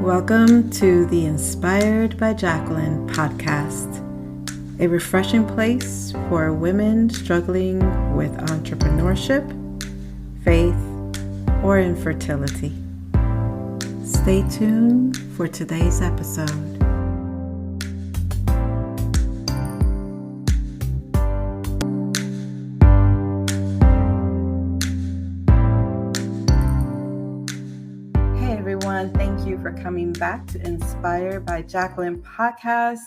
Welcome to the Inspired by Jacqueline podcast, a refreshing place for women struggling with entrepreneurship, faith, or infertility. Stay tuned for today's episode. Thank you for coming back to Inspired by Jacqueline podcast.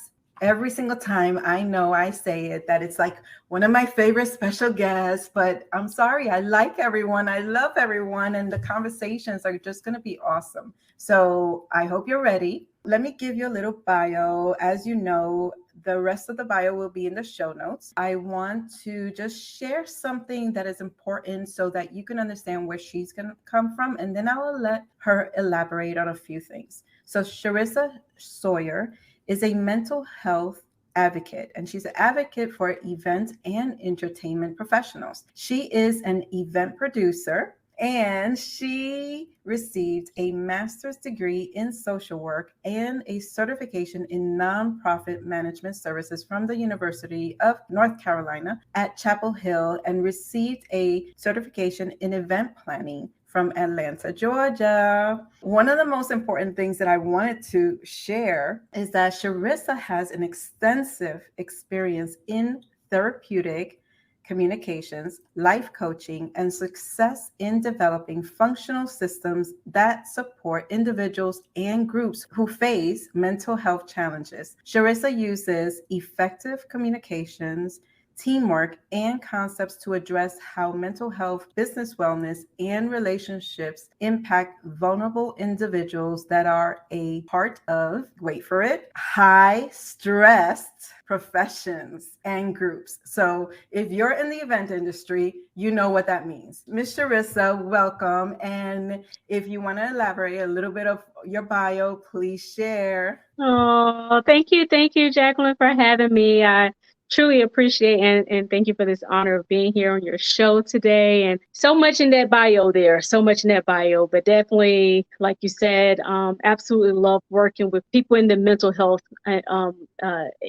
Every single time I know I say it, that it's like one of my favorite special guests, but I'm sorry, I like everyone. I love everyone, and the conversations are just going to be awesome. So I hope you're ready. Let me give you a little bio. As you know, the rest of the bio will be in the show notes. I want to just share something that is important so that you can understand where she's going to come from, and then I will let her elaborate on a few things. So Charessa Sawyer is a mental health advocate, and she's an advocate for event and entertainment professionals. She is an event producer, and she received a master's degree in social work and a certification in nonprofit management services from the University of North Carolina at Chapel Hill, and received a certification in event planning from Atlanta, Georgia. One of the most important things that I wanted to share is that Charessa has an extensive experience in therapeutic communications, life coaching, and success in developing functional systems that support individuals and groups who face mental health challenges. Charessa uses effective communications, teamwork, and concepts to address how mental health, business wellness, and relationships impact vulnerable individuals that are a part of, wait for it, high-stressed professions and groups. So if you're in the event industry, you know what that means. Ms. Charessa, welcome. And if you want to elaborate a little bit of your bio, please share. Oh, thank you, Jacqueline, for having me. I truly appreciate and thank you for this honor of being here on your show today. And so much in that bio there, but definitely, like you said, absolutely love working with people in the mental health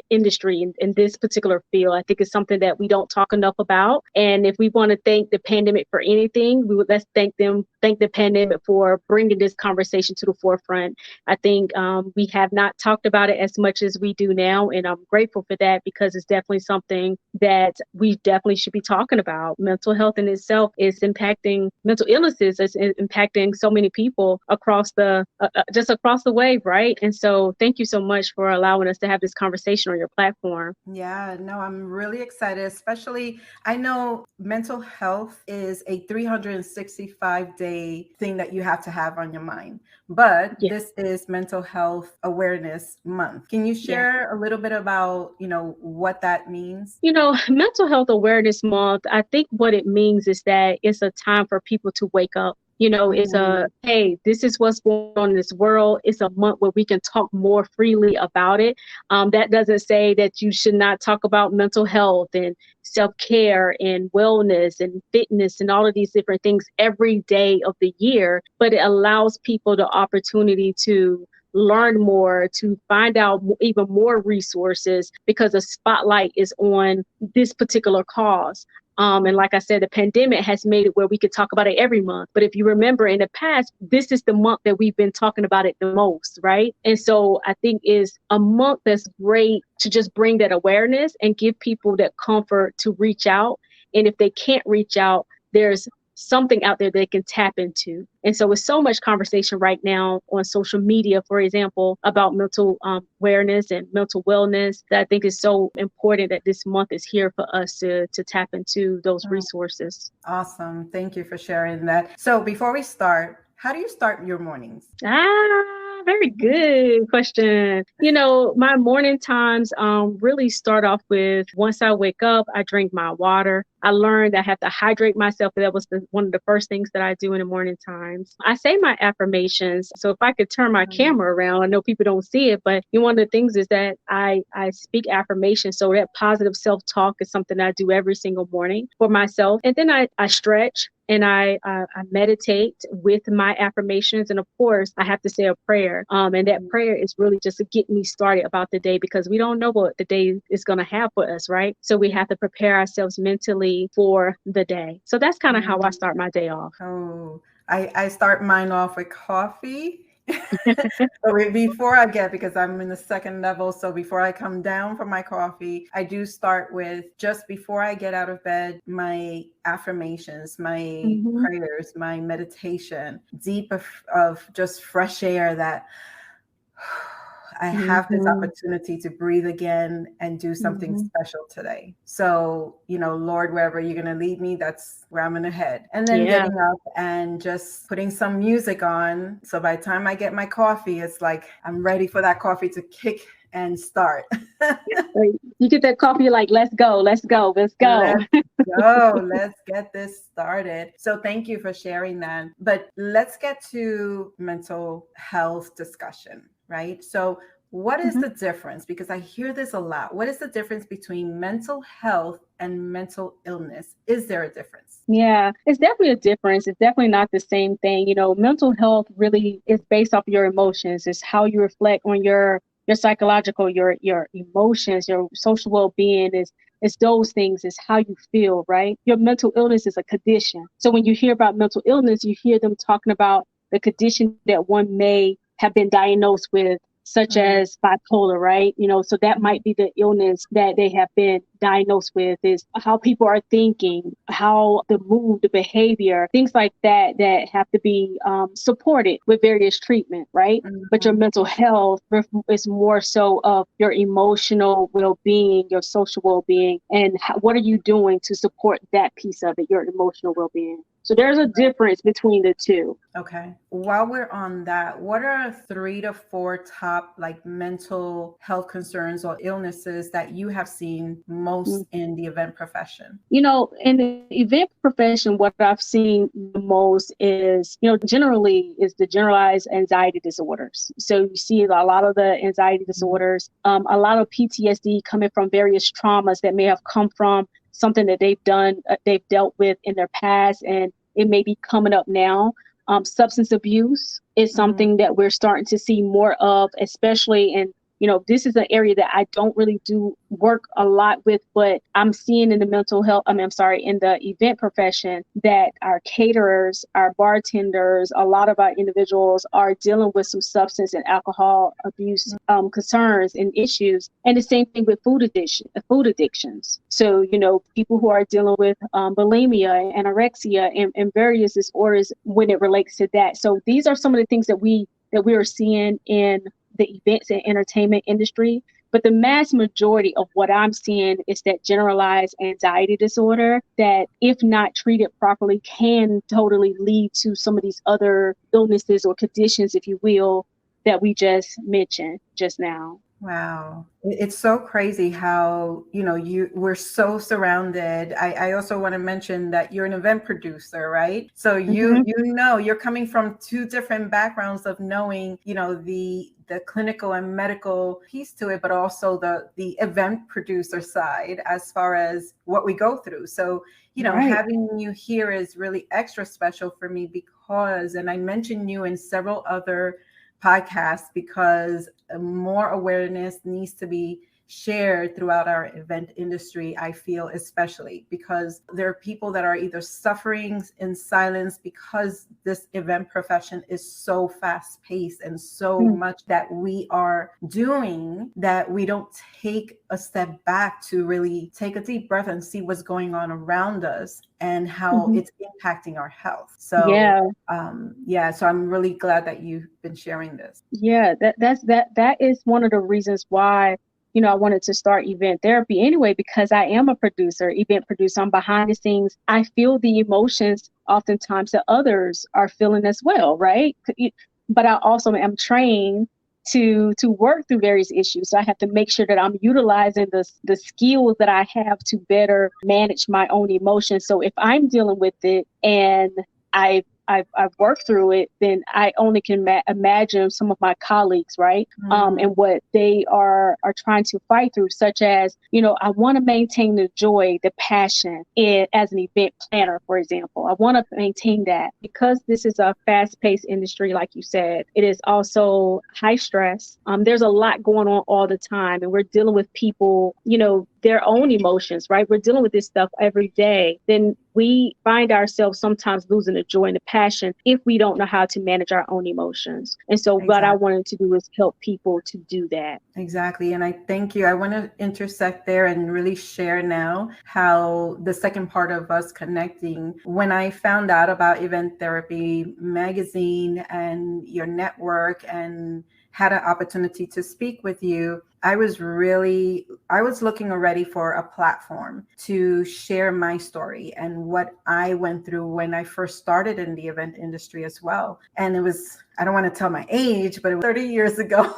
industry in this particular field. I think it's something that we don't talk enough about. And if we want to thank the pandemic for anything, let's thank the pandemic for bringing this conversation to the forefront. I think we have not talked about it as much as we do now, and I'm grateful for that because it's definitely something that we definitely should be talking about. Mental health in itself is impacting mental illnesses, is impacting so many people across the wave, right? And so thank you so much for allowing us to have this conversation on your platform. Yeah, no, I'm really excited, especially I know mental health is a 365-day thing that you have to have on your mind, but This is Mental Health Awareness Month. Can you share a little bit about, what that means? Mental Health Awareness Month, I think what it means is that it's a time for people to wake up. It's hey, this is what's going on in this world. It's a month where we can talk more freely about it. That doesn't say that you should not talk about mental health and self-care and wellness and fitness and all of these different things every day of the year, but it allows people the opportunity to learn more, to find out even more resources because a spotlight is on this particular cause. And like I said, the pandemic has made it where we could talk about it every month. But if you remember in the past, this is the month that we've been talking about it the most, right? And so I think is a month that's great to just bring that awareness and give people that comfort to reach out. And if they can't reach out, there's something out there they can tap into. And so with so much conversation right now on social media, for example, about mental awareness and mental wellness, that I think is so important that this month is here for us to tap into those resources. Awesome. Thank you for sharing that. So before we start, how do you start your mornings? Very good question. My morning times really start off with, once I wake up, I drink my water. I learned I have to hydrate myself. That was one of the first things that I do in the morning times. I say my affirmations. So if I could turn my camera around, I know people don't see it, but one of the things is that I speak affirmations. So that positive self-talk is something I do every single morning for myself. And then I stretch. And I meditate with my affirmations. And of course, I have to say a prayer. And that prayer is really just to get me started about the day, because we don't know what the day is going to have for us, right? So we have to prepare ourselves mentally for the day. So that's kind of how I start my day off. Oh, I start mine off with coffee. So before I get, because I'm in the second level, so before I come down from my coffee, I do start with, just before I get out of bed, my affirmations, my prayers, my meditation, deep of just fresh air that I have this opportunity to breathe again and do something special today. So, Lord, wherever you're going to lead me, that's where I'm going to head. And then getting up and just putting some music on. So by the time I get my coffee, it's like I'm ready for that coffee to kick and start. You get that coffee, you're like, let's go. Let's go. Let's get this started. So thank you for sharing that. But let's get to mental health discussion. Right? So what is the difference? Because I hear this a lot. What is the difference between mental health and mental illness? Is there a difference? Yeah, it's definitely a difference. It's definitely not the same thing. Mental health really is based off your emotions. It's how you reflect on your psychological, your emotions, your social well-being it's those things, is how you feel, right? Your mental illness is a condition. So when you hear about mental illness, you hear them talking about the condition that one may have been diagnosed with, such as bipolar, right? So that might be the illness that they have been diagnosed with, is how people are thinking, how the mood, the behavior, things like that have to be supported with various treatment, right? But your mental health is more so of your emotional well-being, your social well-being, and what are you doing to support that piece of it, your emotional well-being. So there's a difference between the two. Okay. While we're on that, what are 3 to 4 top mental health concerns or illnesses that you have seen most in the event profession? In the event profession, what I've seen the most is, generally is the generalized anxiety disorders. So you see a lot of the anxiety disorders, a lot of PTSD coming from various traumas that may have come from something that they've dealt with in their past, and it may be coming up now. Substance abuse is something that we're starting to see more of, especially in, this is an area that I don't really do work a lot with, but I'm seeing in the mental health, in the event profession, that our caterers, our bartenders, a lot of our individuals are dealing with some substance and alcohol abuse concerns and issues. And the same thing with food addictions. So, people who are dealing with bulimia, anorexia, and various disorders when it relates to that. So these are some of the things that we are seeing in the events and entertainment industry. But the mass majority of what I'm seeing is that generalized anxiety disorder that, if not treated properly, can totally lead to some of these other illnesses or conditions, if you will, that we just mentioned just now. Wow. It's so crazy how, we're so surrounded. I also want to mention that you're an event producer, right? So you're coming from 2 different backgrounds of knowing, the clinical and medical piece to it, but also the event producer side as far as what we go through. So, having you here is really extra special for me because, and I mentioned you in several other podcasts, because more awareness needs to be shared throughout our event industry, I feel, especially because there are people that are either suffering in silence because this event profession is so fast paced and so much that we are doing that we don't take a step back to really take a deep breath and see what's going on around us and how it's impacting our health. So so I'm really glad that you've been sharing this. Yeah, that is one of the reasons why I wanted to start event therapy anyway, because I am a event producer. I'm behind the scenes. I feel the emotions oftentimes that others are feeling as well, right? But I also am trained to work through various issues. So I have to make sure that I'm utilizing the skills that I have to better manage my own emotions. So if I'm dealing with it and I've worked through it, then I only can imagine some of my colleagues, right? And what they are trying to fight through, such as, I want to maintain the joy, the passion as an event planner, for example. I want to maintain that because this is a fast-paced industry, like you said. It is also high stress. There's a lot going on all the time, and we're dealing with people, their own emotions, right? We're dealing with this stuff every day. Then we find ourselves sometimes losing the joy and the passion if we don't know how to manage our own emotions. And so what I wanted to do is help people to do that. Exactly. And I thank you. I want to intersect there and really share now how the second part of us connecting, when I found out about Event Therapy Magazine and your network and had an opportunity to speak with you, I was looking already for a platform to share my story and what I went through when I first started in the event industry as well. And it was, I don't want to tell my age, but it was 30 years ago.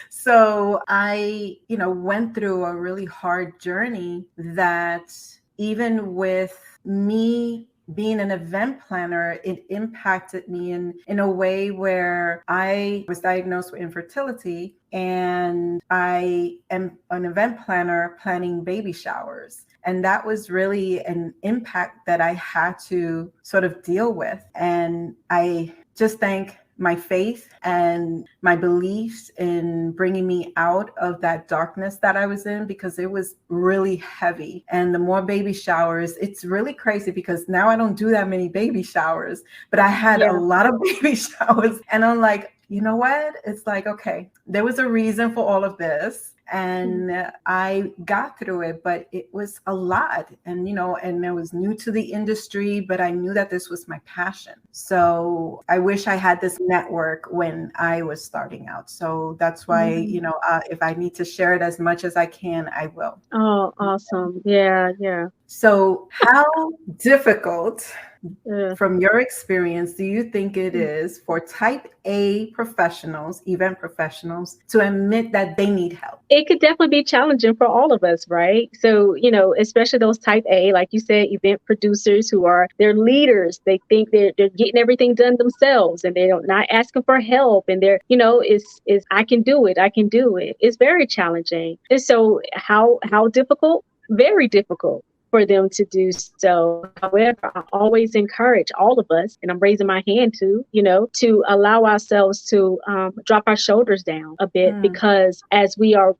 So I, went through a really hard journey that even with me being an event planner, it impacted me in a way where I was diagnosed with infertility, and I am an event planner planning baby showers. And that was really an impact that I had to sort of deal with. And I just thank my faith and my beliefs in bringing me out of that darkness that I was in, because it was really heavy. And the more baby showers, it's really crazy because now I don't do that many baby showers, but I had a lot of baby showers. And I'm like, you know what? It's like, okay, there was a reason for all of this. And I got through it, but it was a lot. And, and I was new to the industry, but I knew that this was my passion. So I wish I had this network when I was starting out. So that's why, if I need to share it as much as I can, I will. Oh, awesome. Yeah. So how difficult, from your experience, do you think it is for type A professionals, event professionals, to admit that they need help? It could definitely be challenging for all of us, right? So, especially those type A, like you said, event producers they're leaders. They think they're getting everything done themselves and they're not asking for help. And they're, is I can do it. It's very challenging. And so how difficult? Very difficult for them to do so. However, I always encourage all of us, and I'm raising my hand too, to allow ourselves to drop our shoulders down a bit, because as we're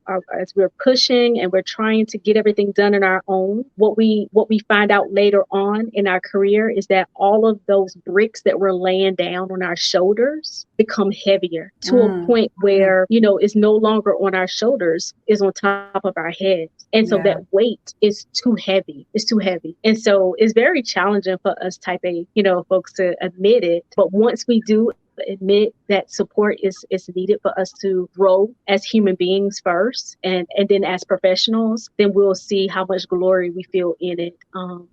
pushing and we're trying to get everything done on our own, what we find out later on in our career is that all of those bricks that we're laying down on our shoulders become heavier to a point where, it's no longer on our shoulders, it's on top of our heads. And so that weight is too heavy. It's too heavy. And so it's very challenging for us type A, folks to admit it. But once we do admit that support is needed for us to grow as human beings first, and then as professionals, then we'll see how much glory we feel in it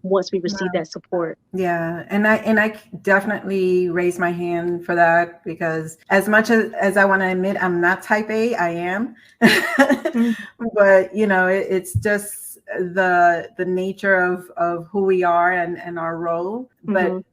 once we receive that support. Yeah. And I definitely raise my hand for that, because as much as I want to admit I'm not type A, I am. But, it's just the nature of who we are and our role. But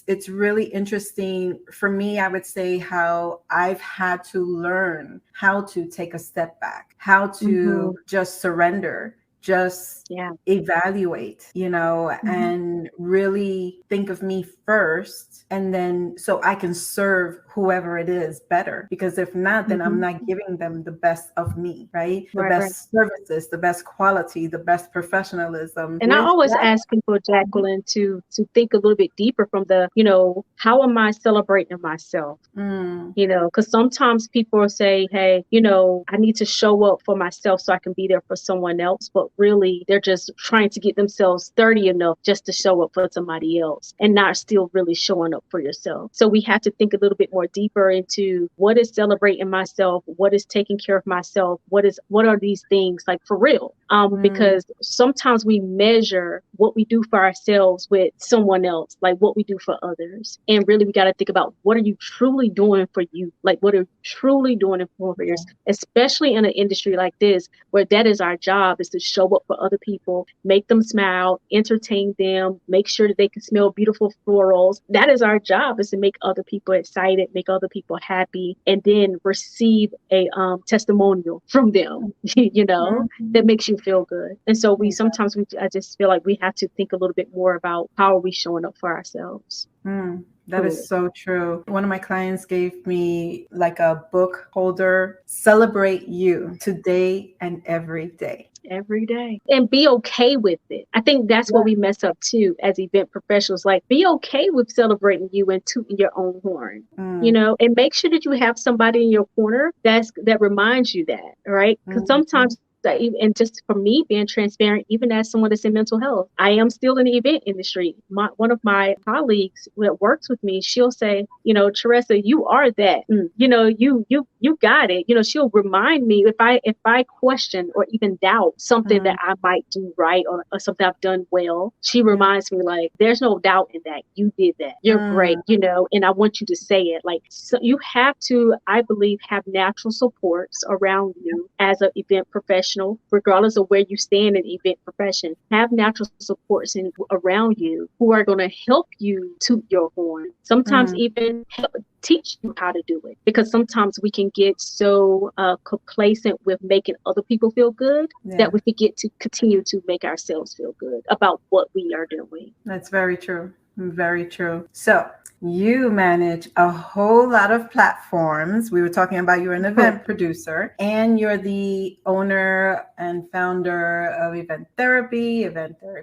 it's really interesting for me, I would say, how I've had to learn how to take a step back, how to just surrender, just evaluate, and really think of me first, and then so I can serve whoever it is better. Because if not, then I'm not giving them the best of me, right? The best services, the best quality, the best professionalism. And I always ask people, Jacqueline, to think a little bit deeper from the, how am I celebrating myself? Because sometimes people say, hey, I need to show up for myself so I can be there for someone else. But but really they're just trying to get themselves sturdy enough just to show up for somebody else and not still really showing up for yourself. So we have to think a little bit more deeper into what is celebrating myself, what is taking care of myself, what are these things like for real? Because sometimes we measure what we do for ourselves with someone else, like what we do for others. And really we got to think about, what are you truly doing for you? Like, what are you truly doing for yourself, especially in an industry like this, where that is our job, is to show up for other people, make them smile, entertain them, make sure that they can smell beautiful florals. That is our job, is to make other people excited, make other people happy, and then receive a testimonial from them, that makes you feel good. And so I just feel like we have to think a little bit more about how are we showing up for ourselves. That is so true. One of my clients gave me like a book holder, celebrate you today and every day. Every day. And be okay with it. I think that's what we mess up too as event professionals. Like, be okay with celebrating you and tooting your own horn, and make sure that you have somebody in your corner that reminds you that, right? Because sometimes, and just for me being transparent, even as someone that's in mental health, I am still in the event industry. One of my colleagues that works with me, she'll say, Charessa, you are that. You got it. She'll remind me if I question or even doubt something that I might do right or something I've done well. She reminds me, like, there's no doubt in that. You did that. You're great. And I want you to say it. Like, so you have to, I believe, have natural supports around you as an event professional. Regardless of where you stand in the event profession, have natural supports around you who are going to help you toot your horn. Sometimes even help teach you how to do it, because sometimes we can get so complacent with making other people feel good that we forget to continue to make ourselves feel good about what we are doing. That's very true. Very true. So you manage a whole lot of platforms. We were talking about you're an event producer, and you're the owner and founder of Event Therapy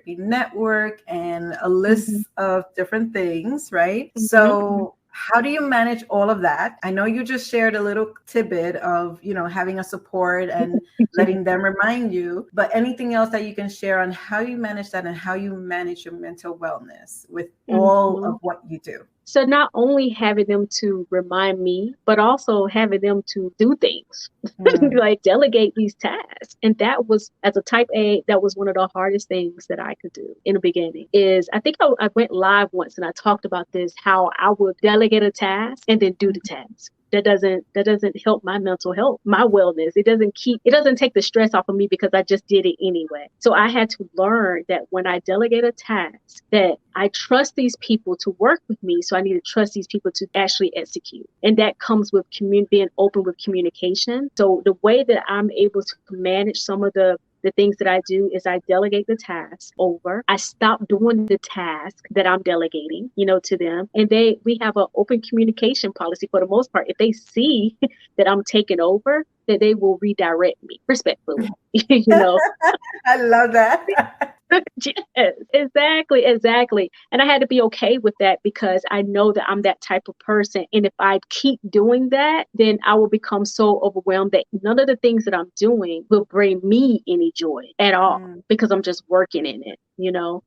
Network, and a list of different things, right? So how do you manage all of that? I know you just shared a little tidbit of, having a support and letting them remind you, but anything else that you can share on how you manage that and how you manage your mental wellness with all of what you do? So not only having them to remind me, but also having them to do things, like delegate these tasks. And that was, as a type A, that was one of the hardest things that I could do in the beginning. I think I went live once and I talked about this, how I would delegate a task and then do the task. That doesn't help my mental health, my wellness. It doesn't take the stress off of me because I just did it anyway. So I had to learn that when I delegate a task, that I trust these people to work with me. So I need to trust these people to actually execute. And that comes with being open with communication. So the way that I'm able to manage some of the things that I do is I delegate the task over. I stop doing the task that I'm delegating, to them. And we have an open communication policy for the most part. If they see that I'm taking over, that they will redirect me respectfully. I love that. Yes, exactly. And I had to be okay with that, because I know that I'm that type of person. And if I keep doing that, then I will become so overwhelmed that none of the things that I'm doing will bring me any joy at all, because I'm just working in it,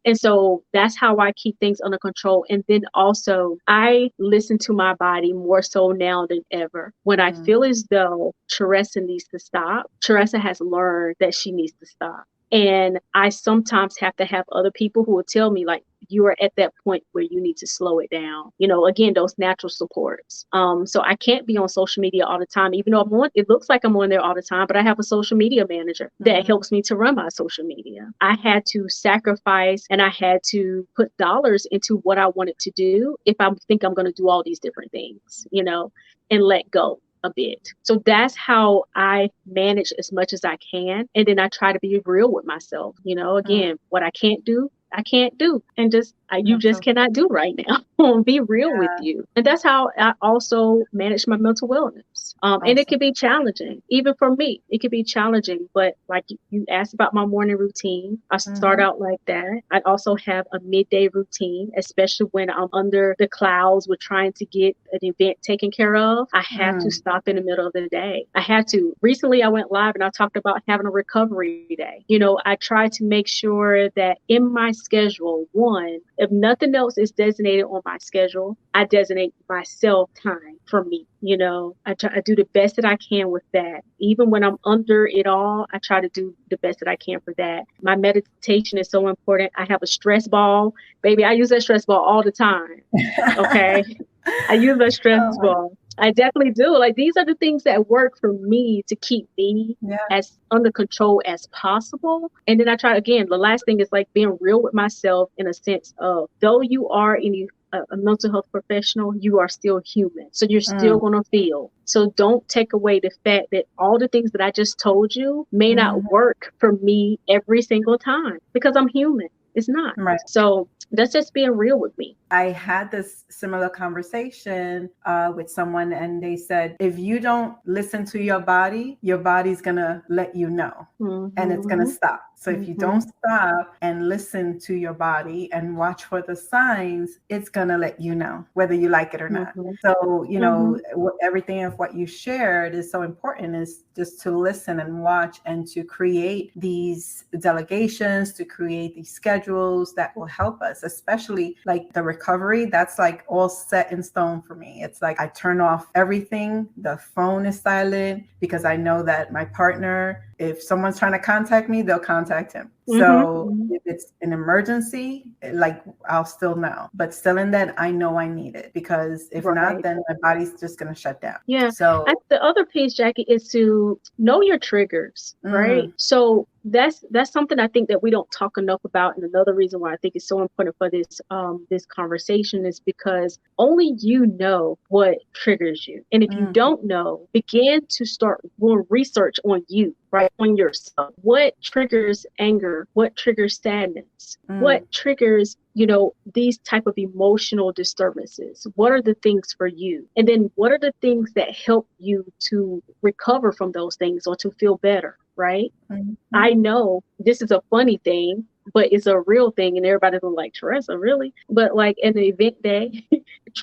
And so that's how I keep things under control. And then also I listen to my body more so now than ever. When I feel as though Charessa needs to stop, Charessa has learned that she needs to stop. And I sometimes have to have other people who will tell me, like, you are at that point where you need to slow it down. Again, those natural supports. So I can't be on social media all the time, even though it looks like I'm on there all the time, but I have a social media manager that helps me to run my social media. I had to sacrifice and I had to put dollars into what I wanted to do if I think I'm going to do all these different things, and let go a bit. So that's how I manage as much as I can. And then I try to be real with myself. Again, what I can't do, I can't do, and you just cannot do right now. I'm be real with you. And that's how I also manage my mental wellness. And it can be challenging, even for me. It can be challenging, but like you asked about my morning routine, I start out like that. I also have a midday routine, especially when I'm under the clouds with trying to get an event taken care of. I have to stop in the middle of the day. I had to. Recently, I went live and I talked about having a recovery day. I try to make sure that in my schedule, one, if nothing else is designated on my schedule, I designate myself time for me. I do the best that I can with that. Even when I'm under it all, I try to do the best that I can for that. My meditation is so important. I have a stress ball. Baby, I use that stress ball all the time. Okay. I use that stress ball. I definitely do. Like, these are the things that work for me to keep me as under control as possible. And then I try, again, the last thing is like being real with myself in a sense of, though you are a mental health professional, you are still human. So you're still going to feel. So don't take away the fact that all the things that I just told you may not work for me every single time, because I'm human. It's not. Right. So that's just being real with me. I had this similar conversation with someone, and they said, if you don't listen to your body's going to let you know, and it's going to stop. So if you don't stop and listen to your body and watch for the signs, it's going to let you know whether you like it or not. So, everything of what you shared is so important, is just to listen and watch and to create these delegations, to create these schedules that will help us, especially like the recovery. That's like all set in stone for me. It's like I turn off everything. The phone is silent because I know that my partner, if someone's trying to contact me, they'll contact him. So if it's an emergency, like I'll still know. But still in that, I know I need it, because if not, then my body's just going to shut down. Yeah. So the other piece, Jackie, is to know your triggers, right? So that's something I think that we don't talk enough about. And another reason why I think it's so important for this conversation is because only you know what triggers you. And if you don't know, begin to start doing research on you, right? On yourself. What triggers anger? What triggers sadness? What triggers, these type of emotional disturbances? What are the things for you? And then what are the things that help you to recover from those things or to feel better? Right? I know this is a funny thing, but it's a real thing, and everybody's like, Charessa, really? But like in the event day,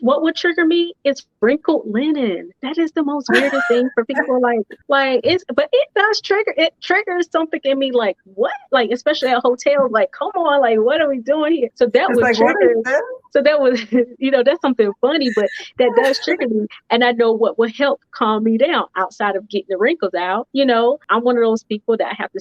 what would trigger me is wrinkled linen. That is the most weirdest thing for people. But it does trigger. It triggers something in me. Like, what? Like, especially at hotels. Like, come on, like, what are we doing here? So that would trigger. So that was, that's something funny, but that does trigger me. And I know what will help calm me down outside of getting the wrinkles out. I'm one of those people that I have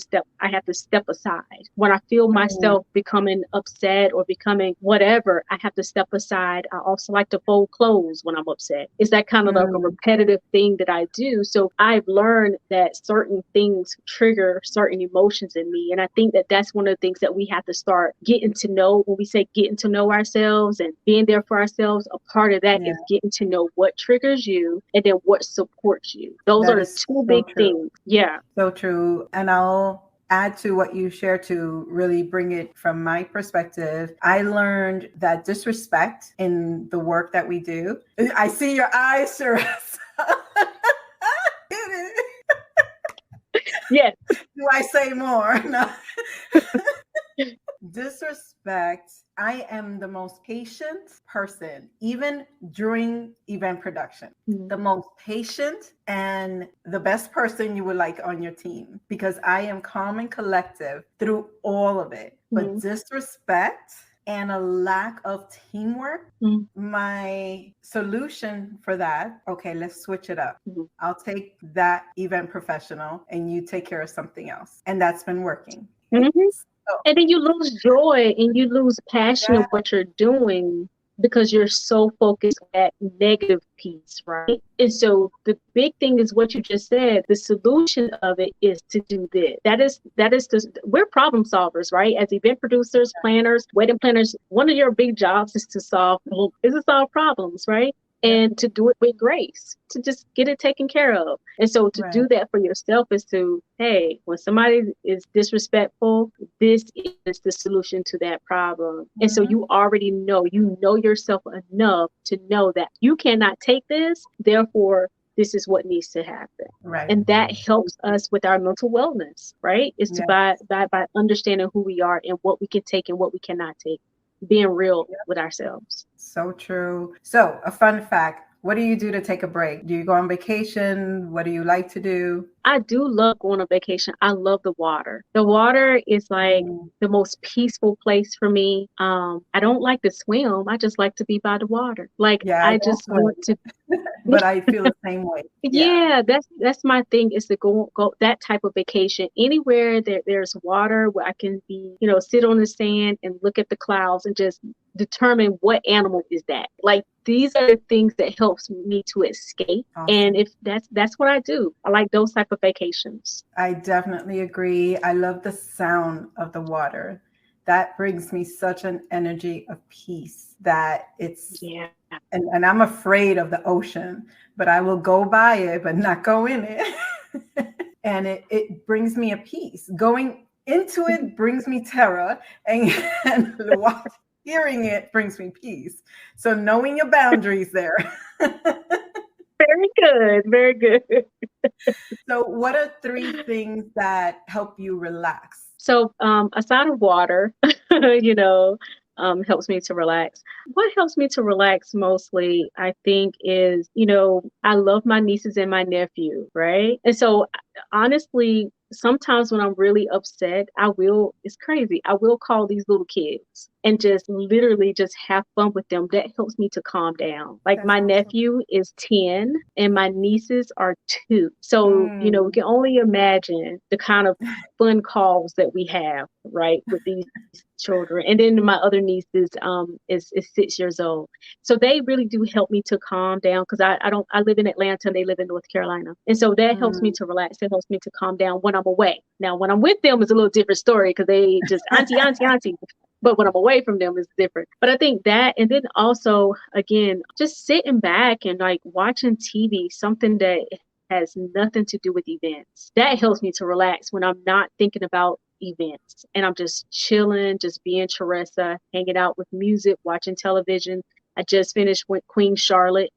to step aside when I feel myself becoming upset or becoming whatever. I have to step aside. I also like to fold clothes when I'm upset. It's that kind of like a repetitive thing that I do. So I've learned that certain things trigger certain emotions in me. And I think that that's one of the things that we have to start getting to know. When we say getting to know ourselves and being there for ourselves, a part of that is getting to know what triggers you and then what supports you. Those are the two big things. Yeah. So true. And I'll add to what you share to really bring it from my perspective. I learned that disrespect in the work that we do. I see your eyes, Charessa. Yes. Do I say more? No. Disrespect. I am the most patient person, even during event production. The most patient and the best person you would like on your team, because I am calm and collective through all of it. But disrespect and a lack of teamwork, my solution for that, okay, let's switch it up. I'll take that event professional and you take care of something else. And that's been working. And then you lose joy and you lose passion of what you're doing because you're so focused on that negative piece, right? And so the big thing is what you just said. The solution of it is to do this. We're problem solvers, right? As event producers, planners, wedding planners, one of your big jobs is to solve problems, right? and to do it with grace, to just get it taken care of. And so to Right. do that for yourself is to, hey, when somebody is disrespectful, this is the solution to that problem. And so Mhm. you already know, you know yourself enough to know that you cannot take this, therefore this is what needs to happen. Right. And that helps us with our mental wellness, right? Is to Yeah. by understanding who we are and what we can take and what we cannot take, being real with ourselves. So true. So, a fun fact. What do you do to take a break? Do you go on vacation? What do you like to do? I do love going on vacation. I love the water. The water is like Mm, the most peaceful place for me. I don't like to swim. I just like to be by the water. Like yeah, I I don't just want to. swim, but I feel the same way. Yeah. Yeah, that's my thing is to go that type of vacation anywhere that there's water where I can be, sit on the sand and look at the clouds and just determine what animal is that. Like these are the things that helps me to escape. And Awesome. if that's what I do. I like those type of vacations. I definitely agree. I love the sound of the water. That brings me such an energy of peace that it's, Yeah. and I'm afraid of the ocean, but I will go by it, but not go in it. And it brings me a peace. Going into it brings me terror, and hearing it brings me peace. So knowing your boundaries there. Very good. Very good. So what are 3 things that help you relax? So, aside of water, you know, helps me to relax. What helps me to relax mostly, I think, is, I love my nieces and my nephew, right? And so, honestly, sometimes when I'm really upset, it's crazy. I will call these little kids and just literally just have fun with them. That helps me to calm down. Like That's my awesome. nephew is 10 and my nieces are 2. So, we Mm. can only imagine the kind of fun calls that we have, right, with these children. And then my other niece is 6 years old. So they really do help me to calm down because I live in Atlanta and they live in North Carolina. And so that helps me Mm. to relax. It helps me to calm down when I'm away. Now, when I'm with them is a little different story because they just auntie, auntie, auntie. But when I'm away from them is different. But I think that, and then also, again, just sitting back and like watching TV, something that has nothing to do with events. That helps me to relax when I'm not thinking about events and I'm just chilling, just being Charessa, hanging out with music, watching television. I just finished with Queen Charlotte,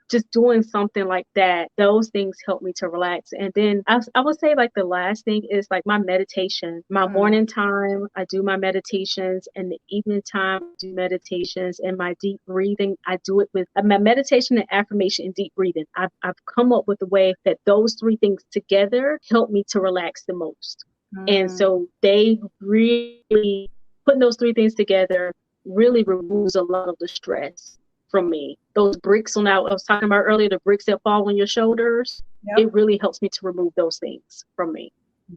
just doing something like that. Those things help me to relax. And then I would say like the last thing is like my meditation. My Mm. morning time, I do my meditations, and the evening time, I do meditations, and my deep breathing, I do it with my meditation and affirmation and deep breathing. I've come up with a way that those 3 things together help me to relax the most. And Mm. so they really putting those 3 things together really removes a lot of the stress from me. Those bricks I was talking about earlier, the bricks that fall on your shoulders, Yep. it really helps me to remove those things from me.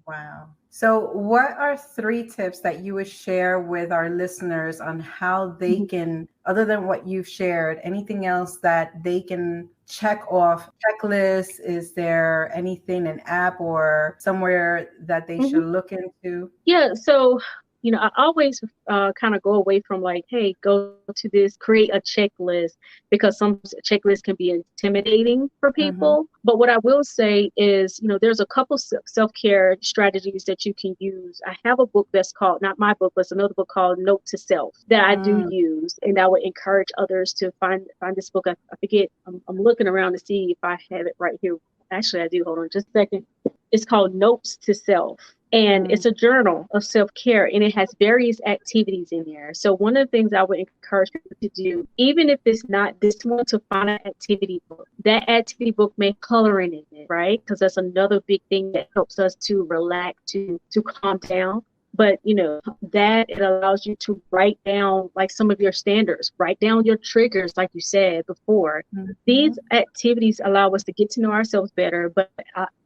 Wow. So what are 3 tips that you would share with our listeners on how they Mhm. can, other than what you've shared, anything else that they can check off checklist? Is there anything, an app or somewhere that they Mhm. should look into? Yeah, so I always kind of go away from like, hey, go to this, create a checklist because some checklists can be intimidating for Mm-hmm. people. But what I will say is, there's a couple self-care strategies that you can use. I have a book that's called, not my book, but it's another book called Note to Self that I do Mm. use, and I would encourage others to find this book. I forget. I'm looking around to see if I have it right here. Actually, I do. Hold on just a second. It's called Notes to Self. And Mm. it's a journal of self-care and it has various activities in there. So one of the things I would encourage people to do, even if it's not this one, to find an activity book. That activity book may coloring in it, right? Because that's another big thing that helps us to relax, to calm down. But that it allows you to write down like some of your standards, write down your triggers, like you said before. Mhm. These activities allow us to get to know ourselves better, but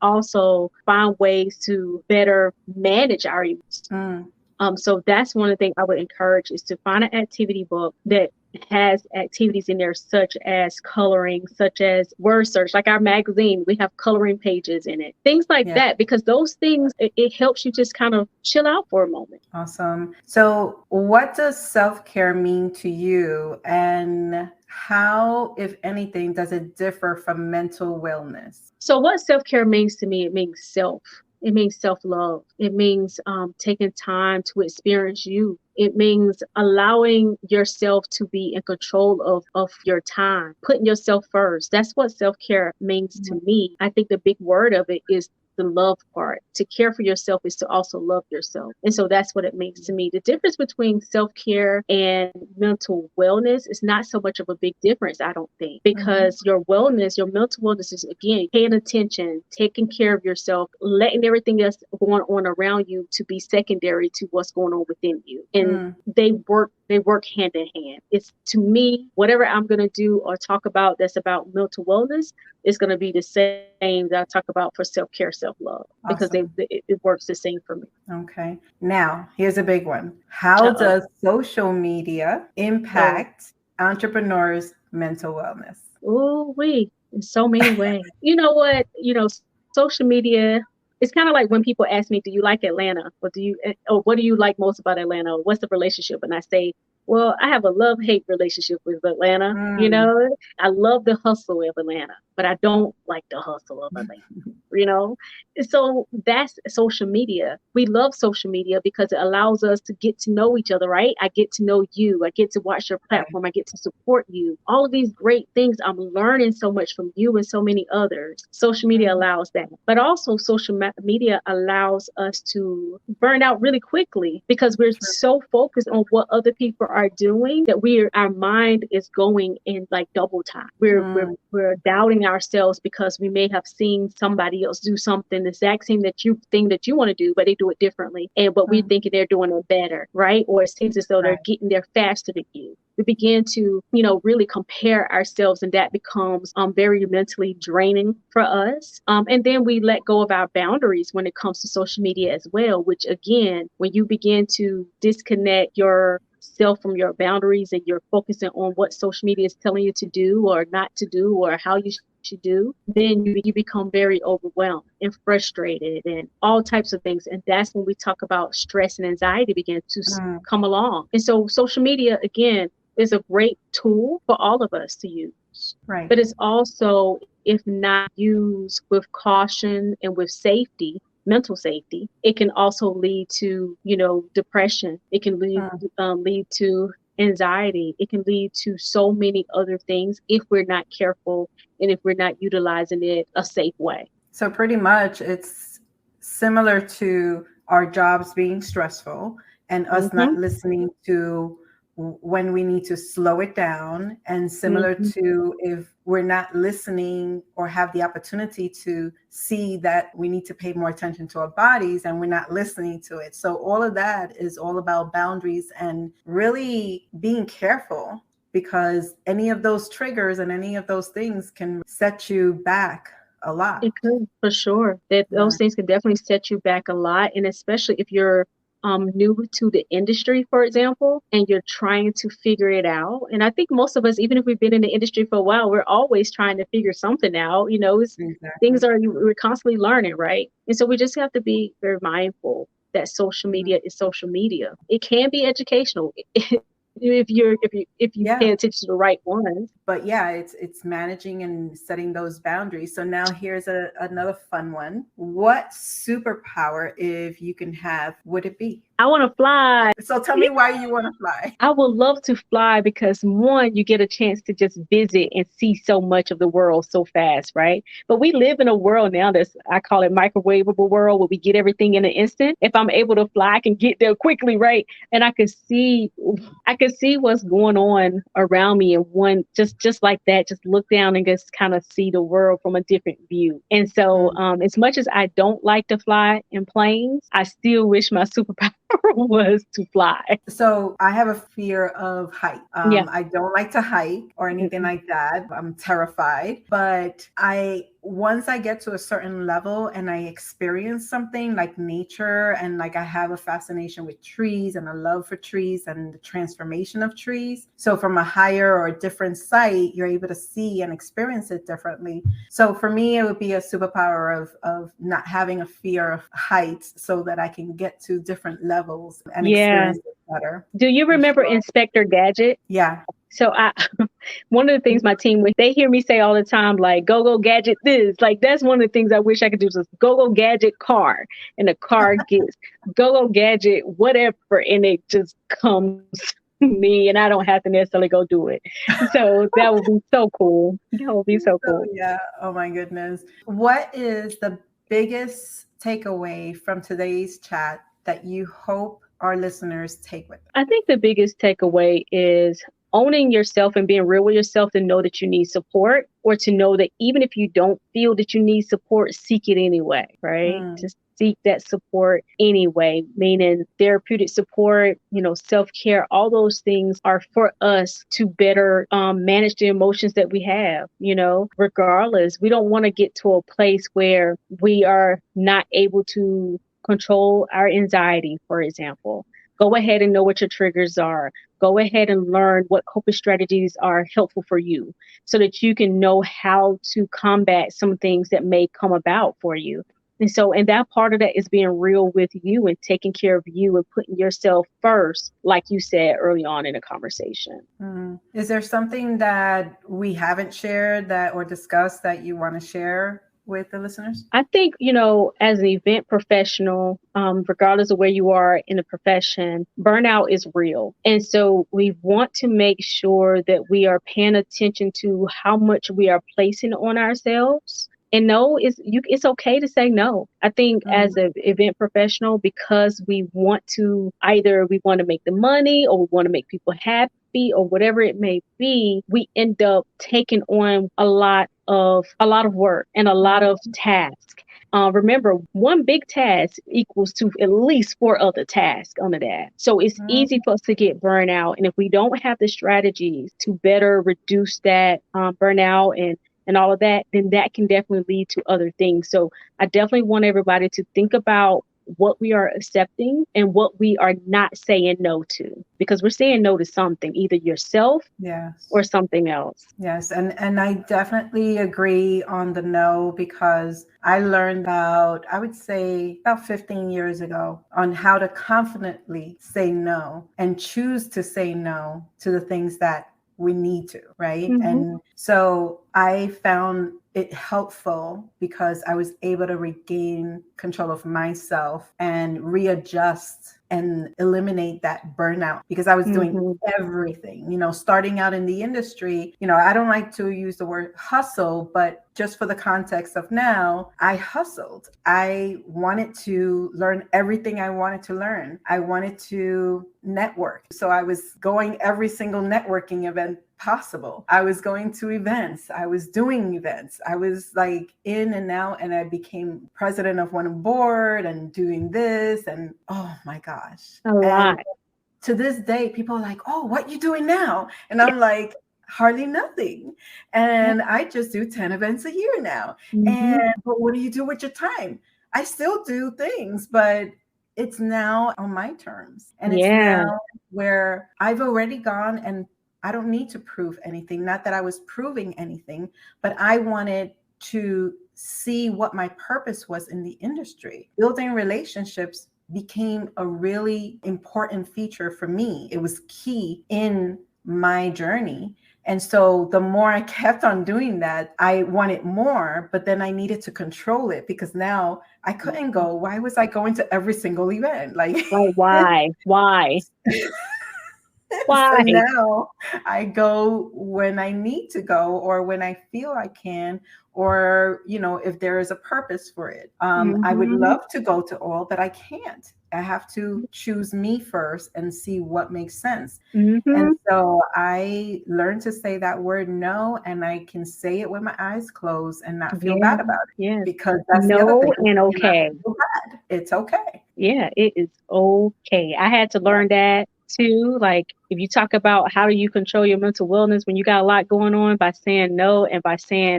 also find ways to better manage our emotions. Mm. So that's one of the things I would encourage is to find an activity book that has activities in there such as coloring, such as word search, like our magazine, we have coloring pages in it, things like Yeah. that, because those things, it helps you just kind of chill out for a moment. Awesome. So what does self-care mean to you, and How, if anything, does it differ from mental wellness? So what self-care means to me, it means self. It means self-love. It means taking time to experience you. It means allowing yourself to be in control of your time, putting yourself first. That's what self-care means to me. I think the big word of it is the love part. To care for yourself is to also love yourself. And so that's what it means to me. The difference between self-care and mental wellness is not so much of a big difference, I don't think, because your wellness, your mental wellness is, again, paying attention, taking care of yourself, letting everything else going on around you to be secondary to what's going on within you. And they work hand in hand. It's, to me, whatever I'm going to do or talk about that's about mental wellness is going to be the same that I talk about for self-care, self-love, because it works the same for me. Okay. Now, here's a big one. How does social media impact entrepreneurs' mental wellness? Oh, in so many ways. You know what? Social media, it's kind of like when people ask me, do you like Atlanta? Or what do you like most about Atlanta? Or what's the relationship? And I say, well, I have a love-hate relationship with Atlanta. I love the hustle of Atlanta, but I don't like the hustle of Atlanta, So that's social media. We love social media because it allows us to get to know each other, right? I get to know you. I get to watch your platform. I get to support you. All of these great things. I'm learning so much from you and so many others. Social media allows that. But also social media allows us to burn out really quickly because we're so focused on what other people are doing that our mind is going in like double time. We're doubting ourselves because we may have seen somebody else do something the exact same thing that you want to do, but they do it differently. But we thinking they're doing it better, right? Or it seems as though they're getting there faster than you. We begin to, really compare ourselves, and that becomes very mentally draining for us. And then we let go of our boundaries when it comes to social media as well, which again, when you begin to disconnect yourself from your boundaries and you're focusing on what social media is telling you to do or not to do or how you should do, then you become very overwhelmed and frustrated and all types of things. And that's when we talk about stress and anxiety begin to come along. And so social media, again, is a great tool for all of us to use. Right. But it's also, if not used with caution and with safety, mental safety, it can also lead to, depression. It can lead to anxiety. It can lead to so many other things if we're not careful and if we're not utilizing it a safe way. So pretty much it's similar to our jobs being stressful and us not listening to when we need to slow it down, and similar to if we're not listening or have the opportunity to see that we need to pay more attention to our bodies and we're not listening to it. So all of that is all about boundaries and really being careful, because any of those triggers and any of those things can set you back a lot. It could, for sure. Those things can definitely set you back a lot. And especially if you're new to the industry, for example, and you're trying to figure it out. And I think most of us, even if we've been in the industry for a while, we're always trying to figure something out. We're constantly learning, right? And so we just have to be very mindful that social media is social media. It can be educational if you pay attention to the right ones. But it's managing and setting those boundaries. So now here's another fun one. What superpower, if you can have, would it be? I want to fly. So tell me why you want to fly. I would love to fly because, one, you get a chance to just visit and see so much of the world so fast, right? But we live in a world now I call it microwavable world, where we get everything in an instant. If I'm able to fly, I can get there quickly, right? And I can see what's going on around me, and one just like that, just look down and just kind of see the world from a different view. And so as much as I don't like to fly in planes, I still wish my superpower was to fly. So I have a fear of height. I don't like to hike or anything like that. I'm terrified. But once I get to a certain level and I experience something like nature, and like I have a fascination with trees and a love for trees and the transformation of trees. So from a higher or a different site, you're able to see and experience it differently. So for me, it would be a superpower of not having a fear of heights, so that I can get to different levels and experience it better. Do you remember Inspector Gadget? Yeah. So one of the things my team, when they hear me say all the time, like, go gadget this, like, that's one of the things I wish I could do, is go gadget car. And the car gets go gadget, whatever. And it just comes to me, and I don't have to necessarily go do it. So that would be so cool. That would be so cool. Yeah. Oh my goodness. What is the biggest takeaway from today's chat that you hope our listeners take with them? I think the biggest takeaway is owning yourself and being real with yourself, to know that you need support, or to know that even if you don't feel that you need support, seek it anyway, right? Just seek that support anyway, meaning therapeutic support, self-care, all those things are for us to better manage the emotions that we have, regardless. We don't want to get to a place where we are not able to control our anxiety, for example. Go ahead and know what your triggers are. Go ahead and learn what coping strategies are helpful for you, so that you can know how to combat some things that may come about for you. And that part of that is being real with you and taking care of you and putting yourself first, like you said early on in the conversation. Is there something that we haven't shared or discussed that you want to share with the listeners? I think, as an event professional, regardless of where you are in the profession, burnout is real. And so we want to make sure that we are paying attention to how much we are placing on ourselves. And no, it's okay to say no. I think as an event professional, because we want to make the money, or we want to make people happy, or whatever it may be, we end up taking on a lot of work and a lot of tasks. Remember, one big task equals to at least 4 other tasks under that. So it's easy for us to get burnout. And if we don't have the strategies to better reduce that burnout and all of that, then that can definitely lead to other things. So I definitely want everybody to think about what we are accepting and what we are not saying no to, because we're saying no to something, either yourself or something else. Yes. And I definitely agree on the no, because I learned I would say about 15 years ago, on how to confidently say no and choose to say no to the things that we need to, right? And so I found it helpful because I was able to regain control of myself and readjust and eliminate that burnout, because I was doing everything, starting out in the industry. I don't like to use the word hustle, but just for the context of now, I hustled. I wanted to learn everything I wanted to learn. I wanted to network. So I was going every single networking event possible. I was going to events. I was doing events. I was like in and out, and I became president of one board and doing this. And oh my gosh. A lot. And to this day, people are like, oh, what you doing now? And I'm like, hardly nothing. And I just do 10 events a year now. But what do you do with your time? I still do things, but it's now on my terms. And it's now where I've already gone, and I don't need to prove anything. Not that I was proving anything, but I wanted to see what my purpose was in the industry. Building relationships became a really important feature for me. It was key in my journey. And so the more I kept on doing that, I wanted more, but then I needed to control it, because now I couldn't go. Why was I going to every single event? Like, why? Why? So now I go when I need to go, or when I feel I can, or, if there is a purpose for it. I would love to go to all, but I can't. I have to choose me first and see what makes sense. And so I learned to say that word no, and I can say it with my eyes closed and not feel bad about it. Because that's the other thing. And okay. It's okay. Yeah, it is okay. I had to learn that too. Like, if you talk about how do you control your mental wellness when you got a lot going on, by saying no, and by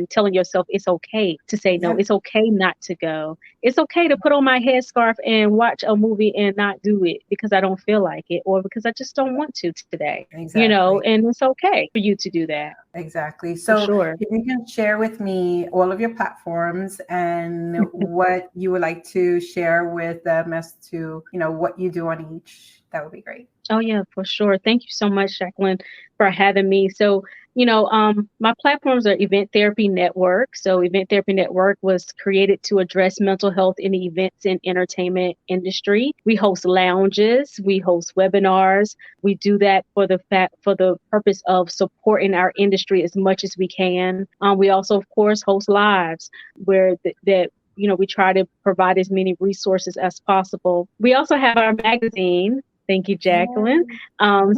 telling yourself it's okay to say no. It's okay not to go. It's okay to put on my headscarf and watch a movie and not do it because I don't feel like it, or because I just don't want to today. And it's okay for you to do that. Exactly. So if you can share with me all of your platforms and what you would like to share with them as to, what you do on each, that would be great. Oh yeah, for sure. Thank you so much, Jacqueline, for having me. So, my platforms are Event Therapy Network. So, Event Therapy Network was created to address mental health in the events and entertainment industry. We host lounges, we host webinars. We do that for the purpose of supporting our industry as much as we can. We also, of course, host lives where that we try to provide as many resources as possible. We also have our magazine. Thank you, Jacqueline.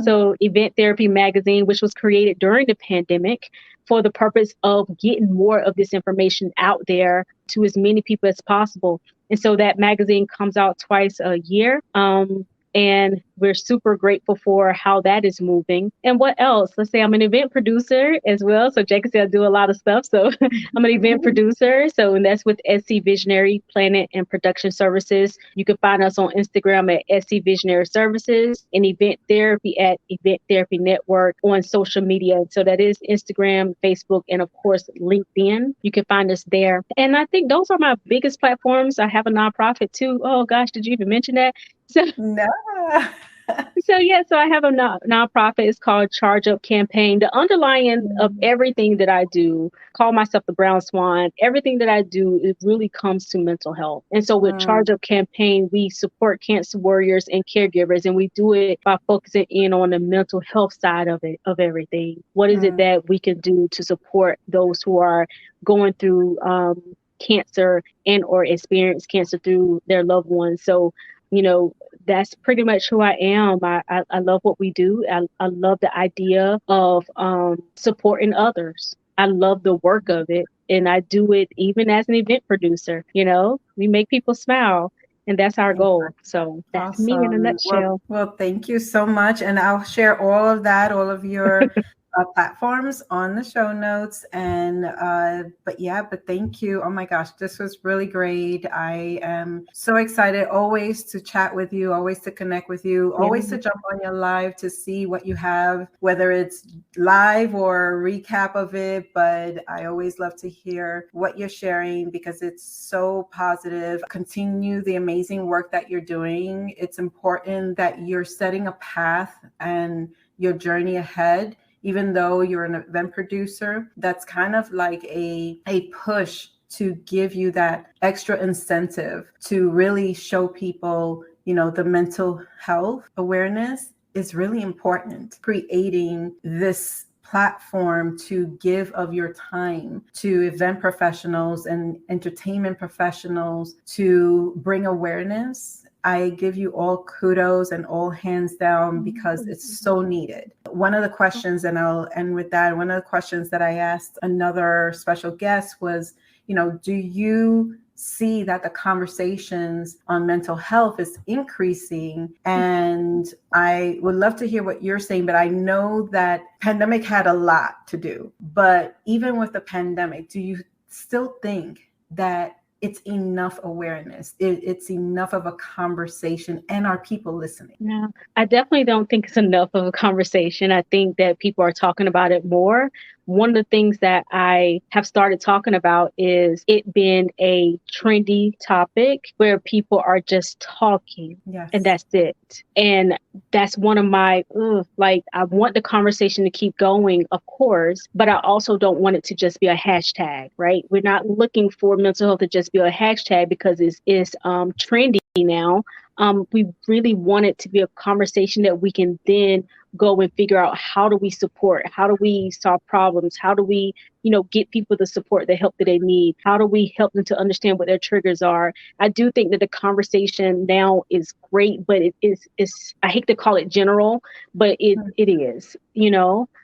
So Event Therapy Magazine, which was created during the pandemic for the purpose of getting more of this information out there to as many people as possible. And so that magazine comes out twice a year. And we're super grateful for how that is moving. And what else? Let's say I'm an event producer as well. So Jackie said I do a lot of stuff. So I'm an event producer. So and that's with SC Visionary Planet and Production Services. You can find us on Instagram at SC Visionary Services and Event Therapy at Event Therapy Network on social media. So that is Instagram, Facebook, and of course, LinkedIn. You can find us there. And I think those are my biggest platforms. I have a nonprofit too. Oh gosh, did you even mention that? So, No. so I have a nonprofit. It's called Charge Up Campaign. The underlying of everything that I do, call myself the Brown Swan. Everything that I do, it really comes to mental health. And so with Charge Up Campaign, we support cancer warriors and caregivers, and we do it by focusing in on the mental health side of it, of everything. What is it that we can do to support those who are going through cancer and or experience cancer through their loved ones? So that's pretty much who I am. I love what we do. I love the idea of supporting others. I love the work of it. And I do it even as an event producer. We make people smile. And that's our goal. So that's me in a nutshell. Well, thank you so much. And I'll share all of that, all of your platforms on the show notes. And but thank you. Oh my gosh, this was really great. I am so excited always to chat with you, always to connect with you, always to jump on your live to see what you have, whether it's live or recap of it. But I always love to hear what you're sharing because it's so positive. Continue the amazing work that you're doing. It's important that you're setting a path and your journey ahead. Even though you're an event producer, that's kind of like a push to give you that extra incentive to really show people, the mental health awareness is really important. Creating this platform to give of your time to event professionals and entertainment professionals to bring awareness. I give you all kudos and all hands down because it's so needed. One of the questions, and I'll end with that, one of the questions that I asked another special guest was, do you see that the conversations on mental health is increasing? And I would love to hear what you're saying, but I know that pandemic had a lot to do. But even with the pandemic, do you still think that it's enough awareness? It's enough of a conversation, and are people listening? No, I definitely don't think it's enough of a conversation. I think that people are talking about it more. One of the things that I have started talking about is it being a trendy topic where people are just talking. Yes. And that's it. And that's one of my, I want the conversation to keep going, of course, but I also don't want it to just be a hashtag, right? We're not looking for mental health to just be a hashtag because it's trendy now. We really want it to be a conversation that we can then go and figure out, how do we support? How do we solve problems? How do we, get people the support, the help that they need? How do we help them to understand what their triggers are? I do think that the conversation now is great, but it is I hate to call it general, but it is,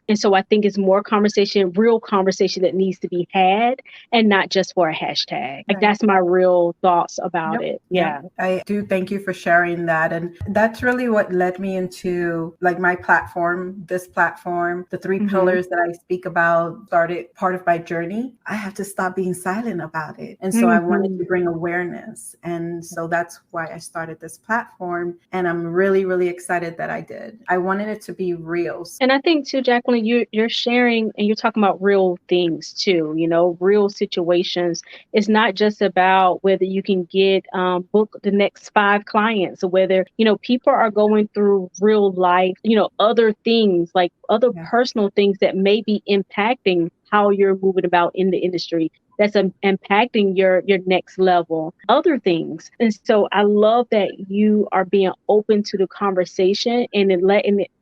And so I think it's more conversation, real conversation that needs to be had, and not just for a hashtag. Like that's my real thoughts about it. Yeah. I do thank you for sharing that. And that's really what led me into my platform, this platform, the three pillars that I speak about started part part of my journey, I have to stop being silent about it. And so I wanted Mm-hmm. to bring awareness. And so that's why I started this platform. And I'm really, really excited that I did. I wanted it to be real. And I think too, Jacqueline, you're sharing and you're talking about real things too, real situations. It's not just about whether you can get book the next 5 clients, or whether, people are going through real life, other things, like other Yeah. personal things that may be impacting how you're moving about in the industry. That's impacting your next level, other things. And so I love that you are being open to the conversation and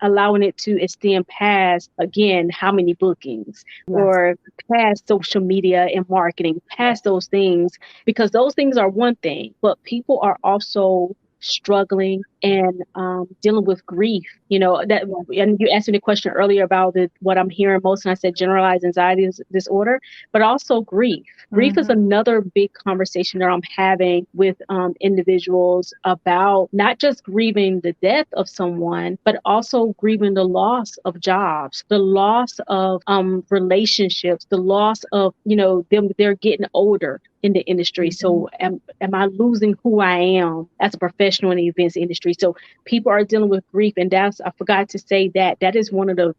allowing it to extend past, again, how many bookings, Yes. or past social media and marketing, past those things, because those things are one thing, but people are also struggling and dealing with grief. That, and you asked me the question earlier about what I'm hearing most, and I said generalized anxiety disorder, but also grief. Grief is another big conversation that I'm having with individuals about not just grieving the death of someone, but also grieving the loss of jobs, the loss of relationships, the loss of, they're getting older in the industry. So am I losing who I am as a professional in the events industry? So people are dealing with grief, and I forgot to say that is one of the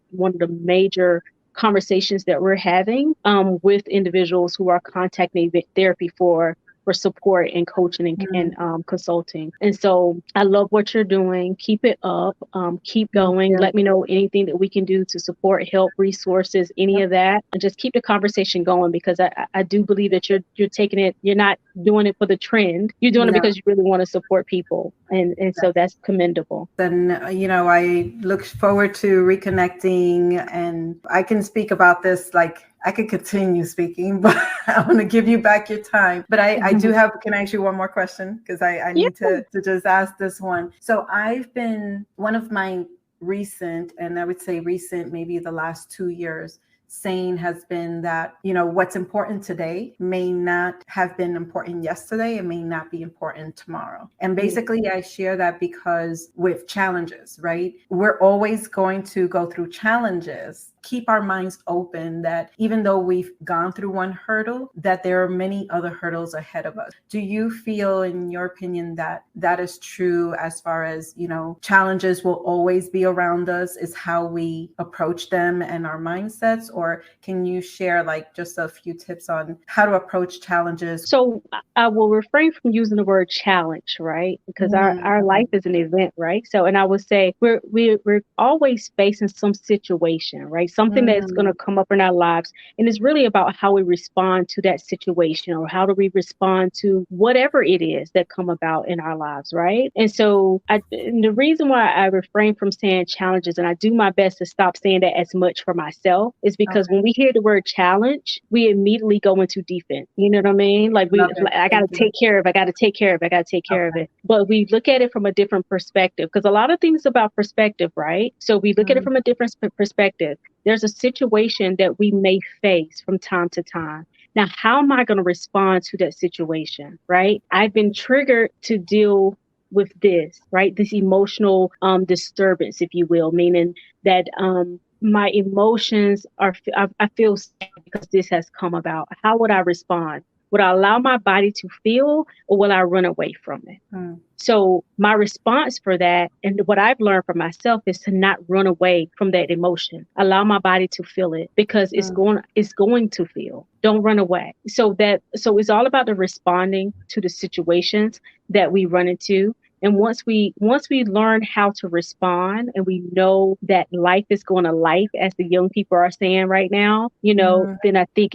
major conversations that we're having with individuals who are contacting event therapy for support and coaching and consulting. And so I love what you're doing. Keep it up. Keep going. Let me know anything that we can do to support, help, resources, any of that. And just keep the conversation going, because I do believe that you're taking it. You're not doing it for the trend. You're doing it because you really want to support people. And so that's commendable. Then, I look forward to reconnecting, and I can speak about this like I could continue speaking, but I want to give you back your time. But I do have, can I ask you one more question? Because I need to just ask this one. So I've been, one of my recent, and I would say recent, maybe the last 2 years, saying has been that, what's important today may not have been important yesterday. It may not be important tomorrow. And basically I share that because with challenges, right? We're always going to go through challenges. Keep our minds open that even though we've gone through one hurdle, that there are many other hurdles ahead of us. Do you feel, in your opinion, that that is true as far as, challenges will always be around us, is how we approach them and our mindsets? Or can you share like just a few tips on how to approach challenges? So I will refrain from using the word challenge, right? Because our life is an event, right? So, and I would say we're always facing some situation, right? Something that's going to come up in our lives. And it's really about how we respond to that situation, or how do we respond to whatever it is that come about in our lives, right? And so and the reason why I refrain from saying challenges, and I do my best to stop saying that as much for myself, is because when we hear the word challenge, we immediately go into defense. You know what I mean? Like I got to take care of it. But we look at it from a different perspective, because a lot of things about perspective, right? So we look at it from a different perspective. There's a situation that we may face from time to time. Now, how am I going to respond to that situation, right? I've been triggered to deal with this, right? This emotional disturbance, if you will, meaning that my emotions are, I feel sad because this has come about. How would I respond? Would I allow my body to feel, or will I run away from it? So my response for that, and what I've learned for myself, is to not run away from that emotion. Allow my body to feel it, because it's going to feel. Don't run away. So it's all about the responding to the situations that we run into. And once we learn how to respond, and we know that life is going to life, as the young people are saying right now, then I think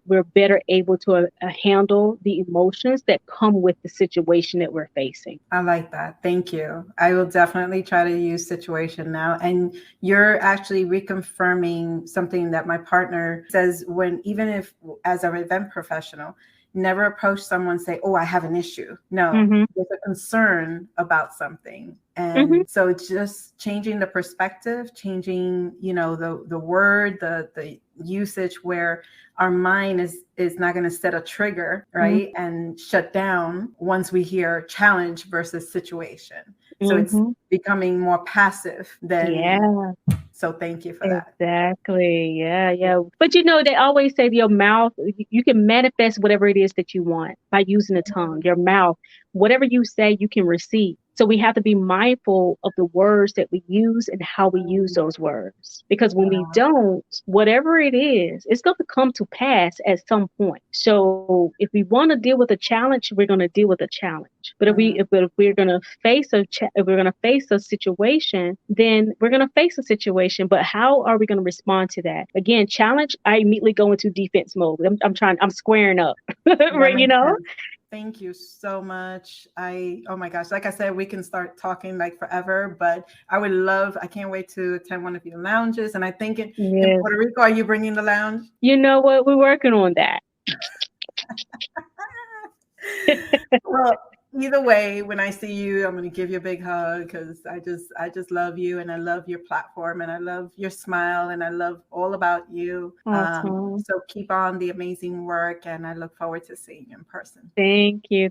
we're better able to handle the emotions that come with the situation that we're facing. I like that. Thank you. I will definitely try to use situation now. And you're actually reconfirming something that my partner says, even if as an event professional, never approach someone and say, oh, I have an issue. No, there's a concern about something. And so it's just changing the perspective, changing, the word, the usage, where our mind is not going to set a trigger, right? And shut down once we hear challenge versus situation. So it's becoming more passive than So thank you for that. Exactly. Yeah, yeah. But they always say your mouth, you can manifest whatever it is that you want by using the tongue, your mouth. Whatever you say, you can receive. So we have to be mindful of the words that we use and how we use those words. Because when we don't, whatever it is, it's going to come to pass at some point. So if we want to deal with a challenge, we're going to deal with a challenge. But if we're going to face if we're going to face a situation, then we're going to face a situation. But how are we going to respond to that? Again, challenge, I immediately go into defense mode. I'm squaring up, right? Thank you so much. Oh my gosh, like I said, we can start talking like forever, but I can't wait to attend one of your lounges. And I think in Puerto Rico, are you bringing the lounge? You know what? We're working on that. Well, either way, when I see you, I'm going to give you a big hug because I just love you, and I love your platform, and I love your smile, and I love all about you. So keep on the amazing work, and I look forward to seeing you in person. Thank you.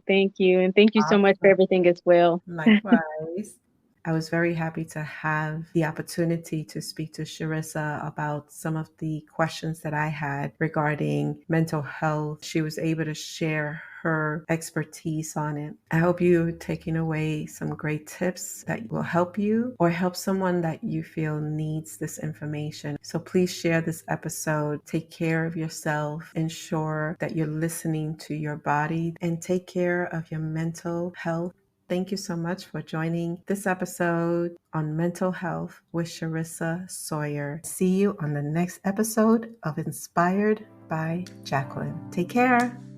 And thank you so much for everything as well. Likewise. I was very happy to have the opportunity to speak to Charessa about some of the questions that I had regarding mental health. She was able to share her expertise on it. I hope you're taking away some great tips that will help you or help someone that you feel needs this information. So please share this episode. Take care of yourself. Ensure that you're listening to your body and take care of your mental health. Thank you so much for joining this episode on mental health with Charessa Sawyer. See you on the next episode of Inspired by Jacqueline. Take care.